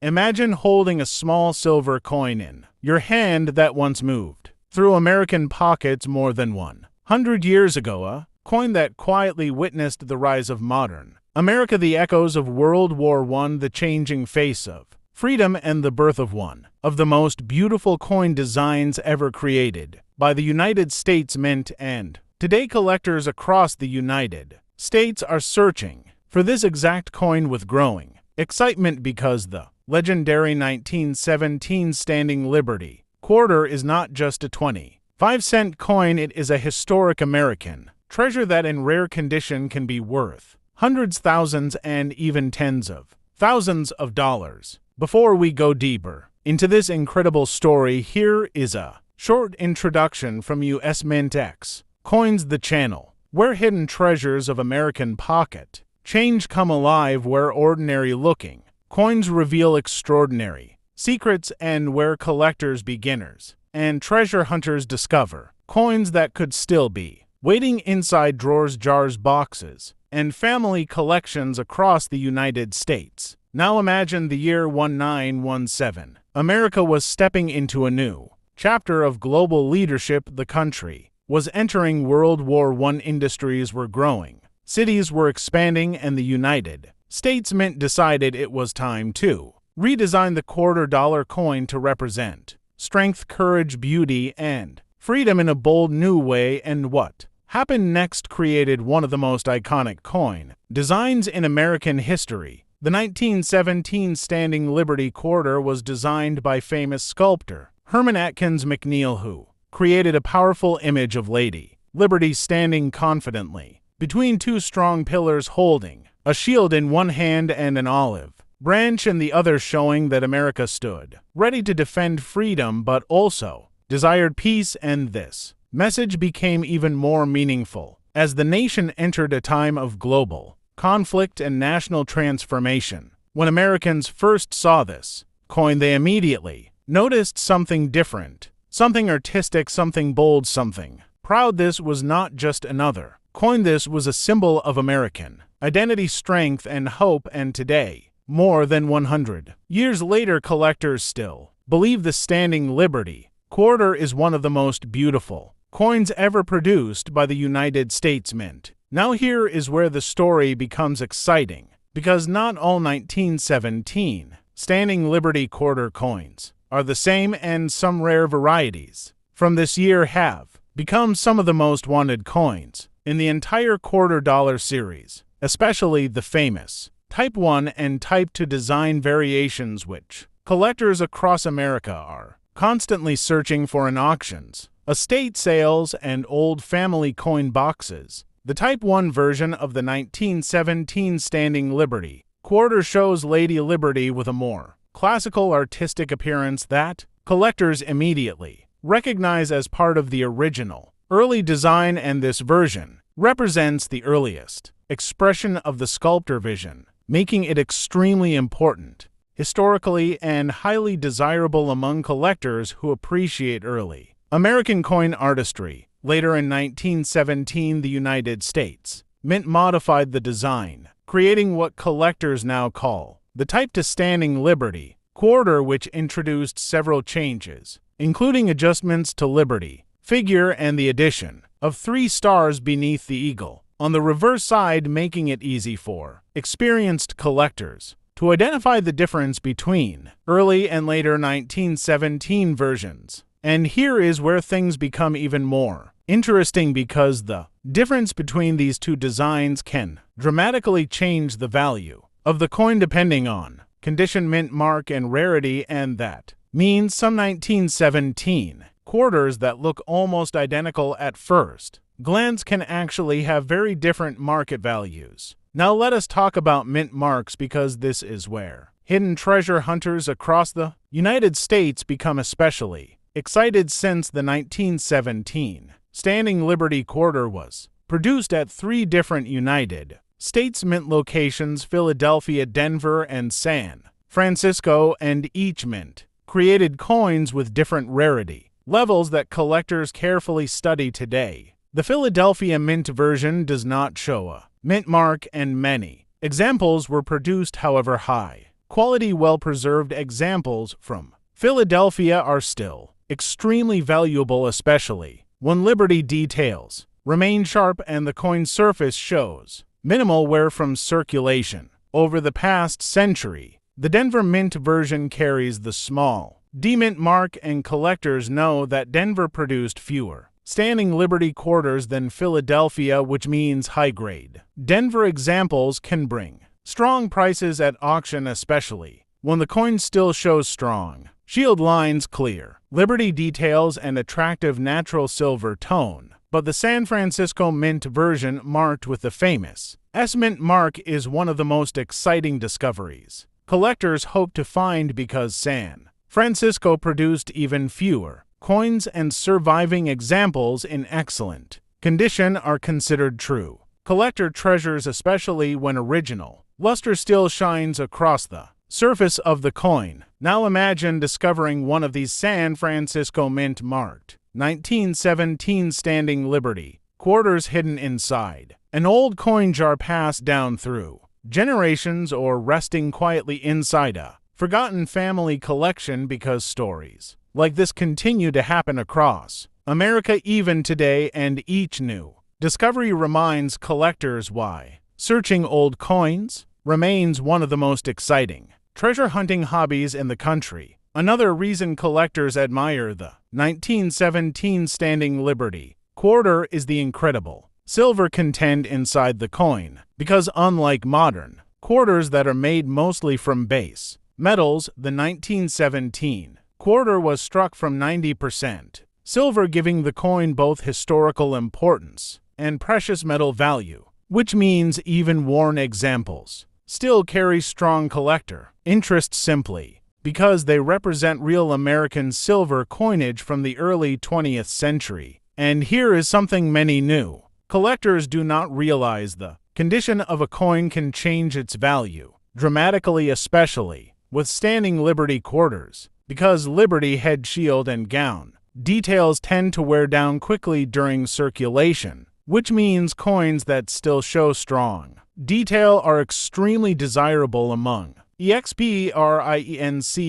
Imagine holding a small silver coin in your hand that once moved through American pockets more than 100 years ago, a coin that quietly witnessed the rise of modern America, the echoes of World War I, the changing face of freedom, and the birth of one of the most beautiful coin designs ever created by the United States Mint. And today collectors across the United States are searching for this exact coin with growing excitement, because the legendary 1917 Standing Liberty quarter is not just a 25-cent coin, it is a historic American treasure that in rare condition can be worth hundreds, thousands, and even tens of thousands of dollars. Before we go deeper into this incredible story, here is a short introduction from US Mint X Coins, the channel where hidden treasures of American pocket change come alive, where ordinary-looking coins reveal extraordinary secrets, and where collectors, beginners, and treasure hunters discover coins that could still be waiting inside drawers, jars, boxes, and family collections across the United States. Now imagine the year 1917. America was stepping into a new chapter of global leadership. The country was entering World War I. Industries were growing, cities were expanding, and the United States Mint decided it was time to redesign the $quarter-dollar coin to represent strength, courage, beauty, and freedom in a bold new way. And what happened next created one of the most iconic coin designs in American history. The 1917 Standing Liberty quarter was designed by famous sculptor Herman Atkins McNeil, who created a powerful image of Lady Liberty standing confidently between two strong pillars, holding a shield in one hand and an olive branch in the other, showing that America stood ready to defend freedom but also desired peace. And this message became even more meaningful as the nation entered a time of global conflict and national transformation. When Americans first saw this coin, they immediately noticed something different, something artistic, something bold, something proud. This was not just another coin, this was a symbol of American identity, strength, and hope. And today, more than 100 years later, collectors still believe the Standing Liberty quarter is one of the most beautiful coins ever produced by the United States Mint. Now here is where the story becomes exciting, because not all 1917 Standing Liberty quarter coins are the same, and some rare varieties from this year have become some of the most wanted coins in the entire $quarter-dollar series, especially the famous Type 1 and Type 2 design variations, which collectors across America are constantly searching for in auctions, estate sales, and old family coin boxes. The Type 1 version of the 1917 Standing Liberty quarter shows Lady Liberty with a more classical, artistic appearance that collectors immediately recognize as part of the original early design, and this version represents the earliest expression of the sculptor vision, making it extremely important historically and highly desirable among collectors who appreciate early American coin artistry. Later in 1917, the United States Mint modified the design, creating what collectors now call the Type 2 Standing Liberty quarter, which introduced several changes, including adjustments to Liberty figure and the addition of 3 stars beneath the eagle on the reverse side, making it easy for experienced collectors to identify the difference between early and later 1917 versions. And here is where things become even more interesting, because the difference between these two designs can dramatically change the value of the coin depending on condition, mint mark, and rarity. And that means some 1917 quarters that look almost identical at first glance can actually have very different market values. Now let us talk about mint marks, because this is where hidden treasure hunters across the United States become especially excited, since the 1917 Standing Liberty quarter was produced at 3 different United States Mint locations: Philadelphia, Denver, and San Francisco, and each mint created coins with different rarity levels that collectors carefully study today. The Philadelphia Mint version does not show a mint mark, and many examples were produced. However, high Quality, well-preserved examples from Philadelphia are still extremely valuable, especially when Liberty details remain sharp and the coin surface shows minimal wear from circulation. Over the past century, the Denver Mint version carries the small D Mint mark, and collectors know that Denver produced fewer standing Liberty quarters than Philadelphia, which means high-grade Denver examples can bring strong prices at auction, especially when the coin still shows strong shield lines, clear Liberty details, and attractive natural silver tone. But the San Francisco Mint version, marked with the famous S Mint mark, is one of the most exciting discoveries collectors hope to find, because San Francisco produced even fewer coins, and surviving examples in excellent condition are considered true collector treasures, especially when original luster still shines across the surface of the coin. Now imagine discovering one of these San Francisco Mint marked 1917 standing Liberty quarters hidden inside an old coin jar, passed down through generations, or resting quietly inside a forgotten family collection, because stories like this continue to happen across America even today, and each new discovery reminds collectors why searching old coins remains one of the most exciting treasure hunting hobbies in the country. Another reason collectors admire the 1917 standing Liberty quarter is the incredible silver content inside the coin, because unlike modern quarters that are made mostly from base metals, the 1917 quarter was struck from 90% silver, giving the coin both historical importance and precious metal value, which means even worn examples still carry strong collector interest, simply because they represent real American silver coinage from the early 20th century. And here is something many new collectors do not realize: the condition of a coin can change its value dramatically, especially with standing Liberty quarters, because Liberty head, shield, and gown details tend to wear down quickly during circulation, which means coins that still show strong detail are extremely desirable among experienced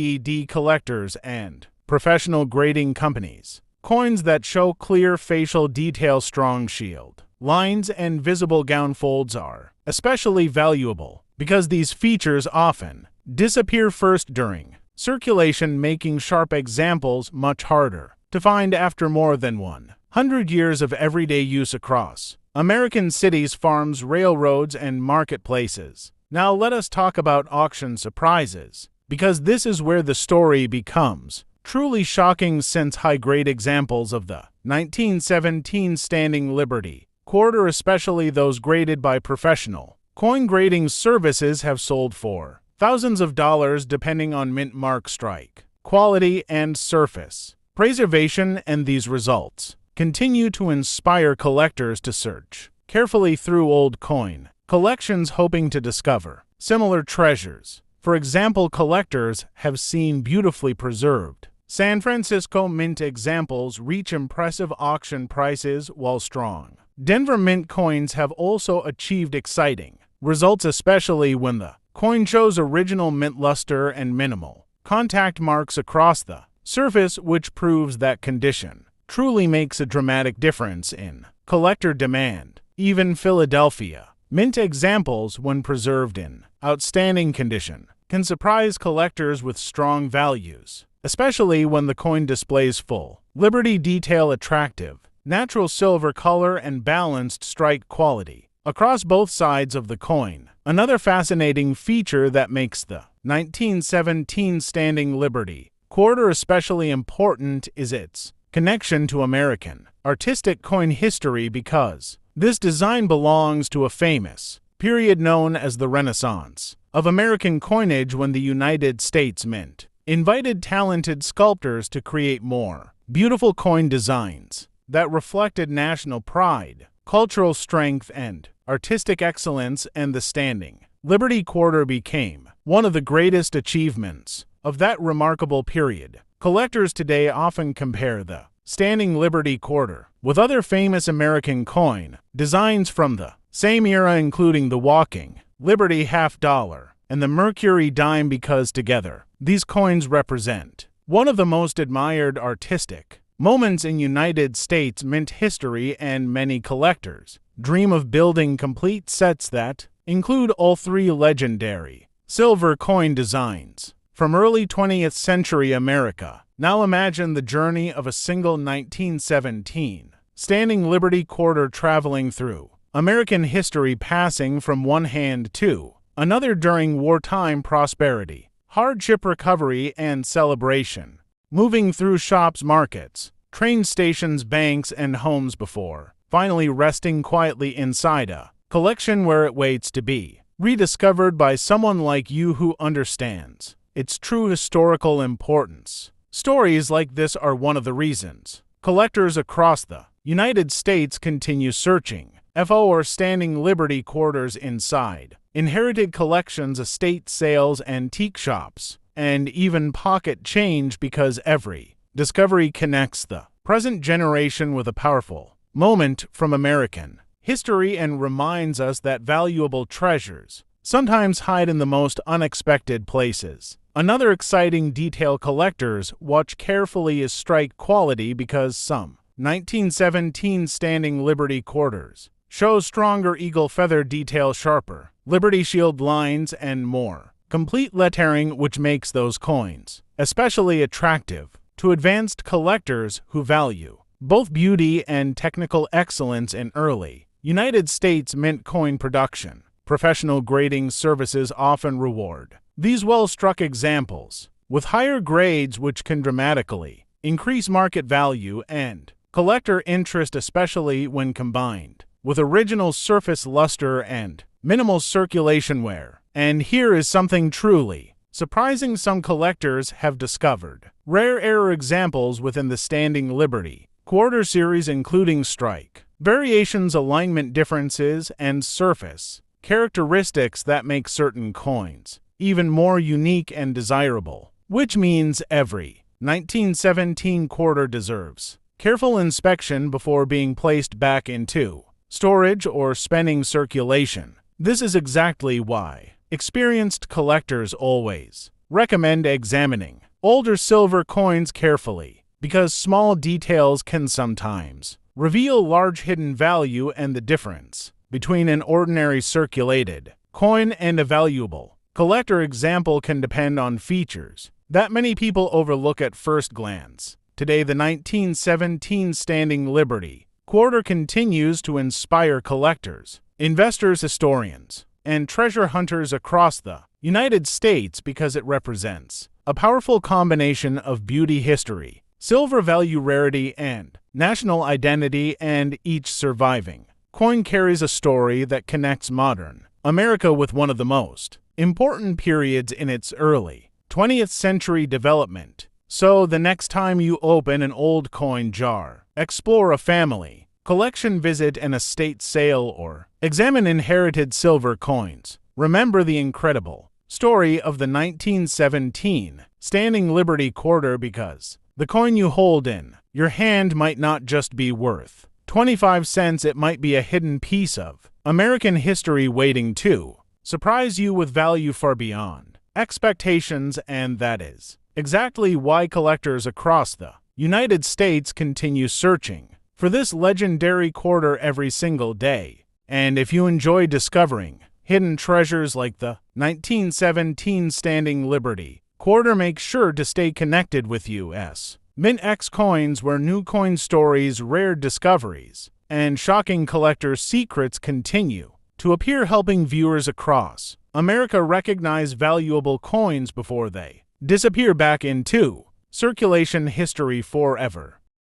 collectors and professional grading companies. Coins that show clear facial detail, strong shield lines, and visible gown folds are especially valuable, because these features often disappear first during circulation, making sharp examples much harder to find after more than 100 years of everyday use across American cities, farms, railroads, and marketplaces. Now let us talk about auction surprises, because this is where the story becomes truly shocking, since high-grade examples of the 1917 standing Liberty quarter, especially those graded by professional coin grading services, have sold for thousands of dollars, depending on mint mark, strike quality, and surface preservation. And these results continue to inspire collectors to search carefully through old coin collections, hoping to discover similar treasures. For example, collectors have seen beautifully preserved San Francisco Mint examples reach impressive auction prices, while strong Denver Mint coins have also achieved exciting results, especially when the coin shows original mint luster and minimal contact marks across the surface, which proves that condition truly makes a dramatic difference in collector demand. Even Philadelphia Mint examples, when preserved in outstanding condition, can surprise collectors with strong values, especially when the coin displays full Liberty detail, attractive natural silver color, and balanced strike quality across both sides of the coin. Another fascinating feature that makes the 1917 standing Liberty quarter especially important is its connection to American artistic coin history, because this design belongs to a famous period known as the Renaissance of American coinage, when the United States Mint invited talented sculptors to create more beautiful coin designs that reflected national pride, cultural strength, and artistic excellence, and the standing Liberty quarter became one of the greatest achievements of that remarkable period. Collectors today often compare the standing Liberty quarter with other famous American coin designs from the same era, including the walking Liberty half-dollar, and the Mercury dime because together, these coins represent one of the most admired artistic moments in United States mint history, and many collectors dream of building complete sets that include all three legendary silver coin designs from early 20th century America. Now imagine the journey of a single 1917 standing Liberty quarter traveling through American history, passing from one hand to another during wartime prosperity, hardship, recovery, and celebration, moving through shops, markets, train stations, banks, and homes before finally resting quietly inside a collection where it waits to be rediscovered by someone like you who understands its true historical importance. Stories like this are one of the reasons collectors across the United States continue searching for standing Liberty quarters inside inherited collections, estate sales, antique shops, and even pocket change, because every discovery connects the present generation with a powerful moment from American history and reminds us that valuable treasures sometimes hide in the most unexpected places. Another exciting detail collectors watch carefully is strike quality, because some 1917 standing Liberty quarters show stronger eagle feather detail, sharper Liberty shield lines, and more complete lettering, which makes those coins especially attractive to advanced collectors who value both beauty and technical excellence. In early United States mint coin production, professional grading services often reward these well-struck examples with higher grades, which can dramatically increase market value and collector interest, especially when combined with original surface luster and minimal circulation wear. And here is something truly surprising: some collectors have discovered rare error examples within the standing Liberty quarter series, including strike variations, alignment differences, and surface characteristics that make certain coins even more unique and desirable, which means every 1917 quarter deserves careful inspection before being placed back into storage or spending circulation. This is exactly why experienced collectors always recommend examining older silver coins carefully, because small details can sometimes reveal large hidden value, and the difference between an ordinary circulated coin and a valuable collector example can depend on features that many people overlook at first glance. Today, the 1917 standing Liberty quarter continues to inspire collectors, investors, historians, and treasure hunters across the United States, because it represents a powerful combination of beauty, history, silver value, rarity, and national identity, and each surviving coin carries a story that connects modern America with one of the most important periods in its early 20th century development. So the next time you open an old coin jar, explore a family collection, visit an estate sale, or examine inherited silver coins, remember the incredible story of the 1917 standing Liberty quarter, because the coin you hold in your hand might not just be worth 25 cents, it might be a hidden piece of American history waiting to surprise you with value far beyond expectations. And that is exactly why collectors across the United States continue searching for this legendary quarter every single day. And if you enjoy discovering hidden treasures like the 1917 standing Liberty quarter, make sure to stay connected with US Mint X Coins, where new coin stories, rare discoveries, and shocking collector secrets continue to appear, helping viewers across America recognize valuable coins before they disappear back into circulation history forever.